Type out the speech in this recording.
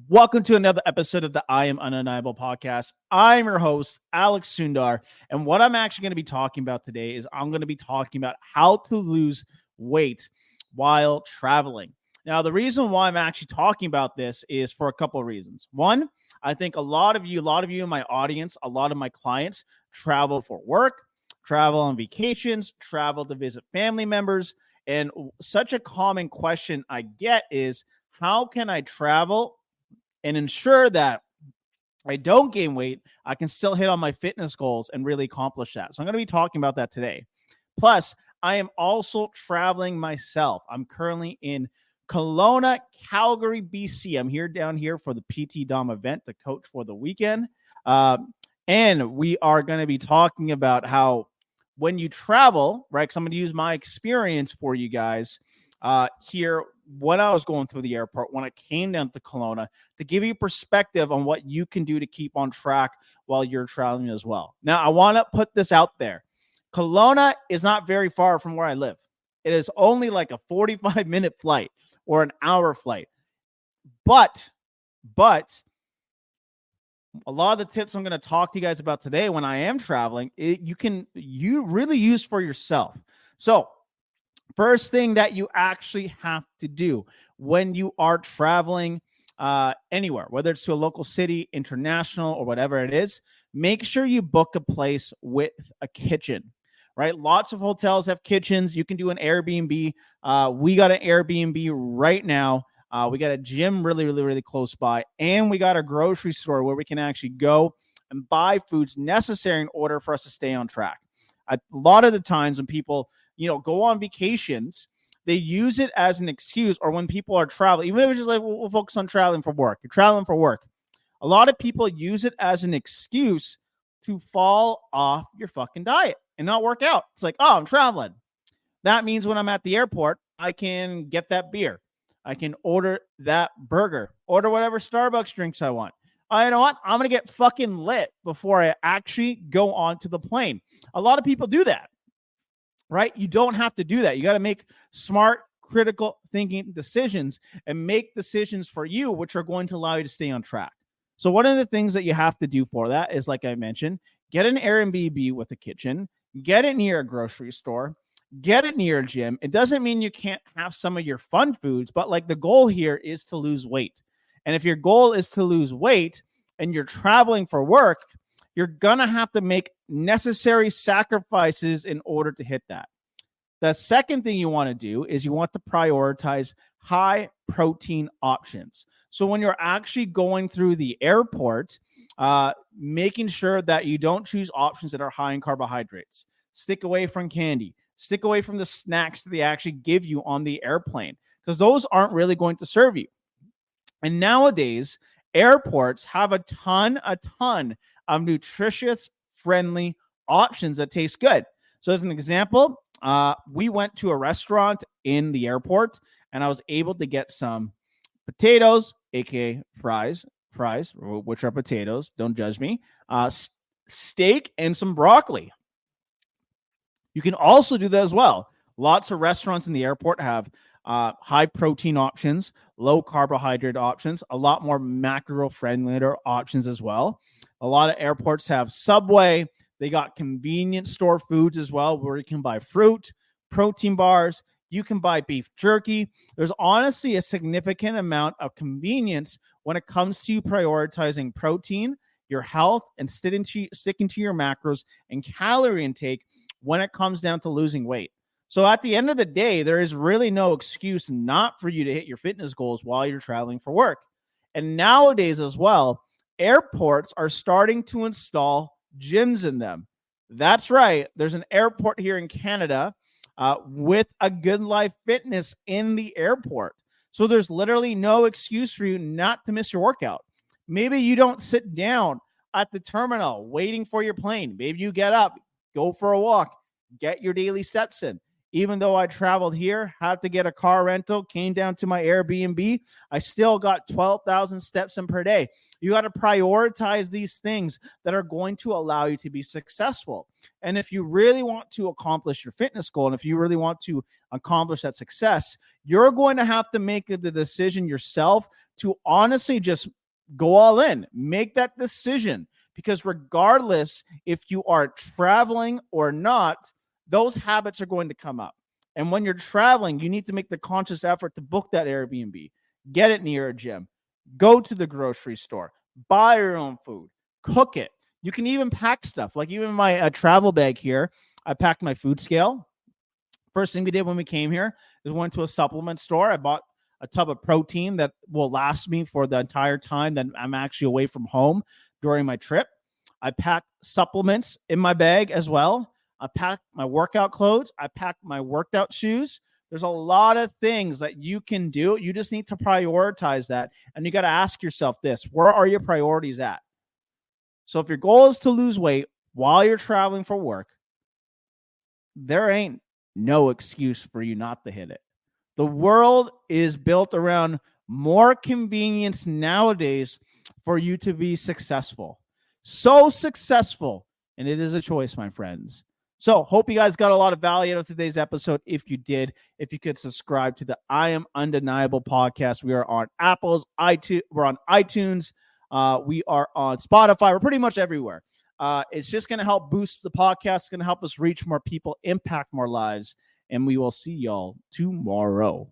Welcome to another episode of the I Am Undeniable podcast. I'm your host, Alex Sundar. And what I'm actually going to be talking about today is I'm going to be talking about how to lose weight while traveling. Now, the reason why I'm actually talking about this is for a couple of reasons. One, I think a lot of you in my audience, a lot of my clients travel for work, travel on vacations, travel to visit family members. And such a common question I get is, how can I travel and ensure that I don't gain weight, I can still hit on my fitness goals and really accomplish that? So I'm going to be talking about that today. Plus, I am also traveling myself. I'm currently in Kelowna, Calgary, BC. I'm down here for the PT Dom event, the coach for the weekend. And we are going to be talking about how when you travel, right? Because I'm going to use my experience for you guys here when I was going through the airport, when I came down to Kelowna, to give you perspective on what you can do to keep on track while you're traveling as well. Now, I want to put this out there. Kelowna is not very far from where I live. It is only like a 45-minute flight or an hour flight. But a lot of the tips I'm going to talk to you guys about today when I am traveling, you really use for yourself. So first thing that you actually have to do when you are traveling anywhere, whether it's to a local city, international, or whatever it is, make sure you book a place with a kitchen, right? Lots of hotels have kitchens. You can do an Airbnb. We got an Airbnb right now. We got a gym really close by, and we got a grocery store where we can actually go and buy foods necessary in order for us to stay on track. A lot of the times when people go on vacations, they use it as an excuse, or when people are traveling, even if it's just like, we'll focus on traveling for work. You're traveling for work. A lot of people use it as an excuse to fall off your fucking diet and not work out. It's like, oh, I'm traveling. That means when I'm at the airport, I can get that beer. I can order that burger, order whatever Starbucks drinks I want. You know what? I'm going to get fucking lit before I actually go onto the plane. A lot of people do that. Right? You don't have to do that. You got to make smart, critical thinking decisions and make decisions for you, which are going to allow you to stay on track. So one of the things that you have to do for that is, like I mentioned, get an Airbnb with a kitchen, get it near a grocery store, get it near a gym. It doesn't mean you can't have some of your fun foods, but like the goal here is to lose weight. And if your goal is to lose weight and you're traveling for work, you're going to have to make necessary sacrifices in order to hit that. The second thing you want to do is you want to prioritize high protein options. So when you're actually going through the airport, making sure that you don't choose options that are high in carbohydrates. Stick away from candy. Stick away from the snacks that they actually give you on the airplane, because those aren't really going to serve you. And nowadays, airports have a ton of nutritious, friendly options that taste good. So as an example, we went to a restaurant in the airport, and I was able to get some potatoes, aka fries, which are potatoes. Don't judge me. Steak and some broccoli. You can also do that as well. Lots of restaurants in the airport have high protein options, low carbohydrate options, a lot more macro-friendly options as well. A lot of airports have Subway. They got convenience store foods as well, where you can buy fruit, protein bars. You can buy beef jerky. There's honestly a significant amount of convenience when it comes to prioritizing protein, your health, and sticking to your macros and calorie intake when it comes down to losing weight. So at the end of the day, there is really no excuse not for you to hit your fitness goals while you're traveling for work. And nowadays as well, airports are starting to install gyms in them. That's right. There's an airport here in Canada with a Good Life Fitness in the airport. So there's literally no excuse for you not to miss your workout. Maybe you don't sit down at the terminal waiting for your plane. Maybe you get up, go for a walk, get your daily steps in. Even though I traveled here, had to get a car rental, came down to my Airbnb, I still got 12,000 steps in per day. You got to prioritize these things that are going to allow you to be successful. And if you really want to accomplish your fitness goal, and if you really want to accomplish that success, you're going to have to make the decision yourself to honestly just go all in. Make that decision, because regardless if you are traveling or not, those habits are going to come up. And when you're traveling, you need to make the conscious effort to book that Airbnb, get it near a gym, go to the grocery store, buy your own food, cook it. You can even pack stuff. Like even my travel bag here, I packed my food scale. First thing we did when we came here is went to a supplement store. I bought a tub of protein that will last me for the entire time that I'm actually away from home during my trip. I packed supplements in my bag as well. I packed my workout clothes. I packed my workout shoes. There's a lot of things that you can do. You just need to prioritize that. And you got to ask yourself this: where are your priorities at? So if your goal is to lose weight while you're traveling for work, there ain't no excuse for you not to hit it. The world is built around more convenience nowadays for you to be successful. So successful. And it is a choice, my friends. So hope you guys got a lot of value out of today's episode. If you did, if you could subscribe to the I Am Undeniable podcast. We are on Apple's, iTunes. We're on iTunes. We are on Spotify. We're pretty much everywhere. It's just going to help boost the podcast. It's going to help us reach more people, impact more lives. And we will see y'all tomorrow.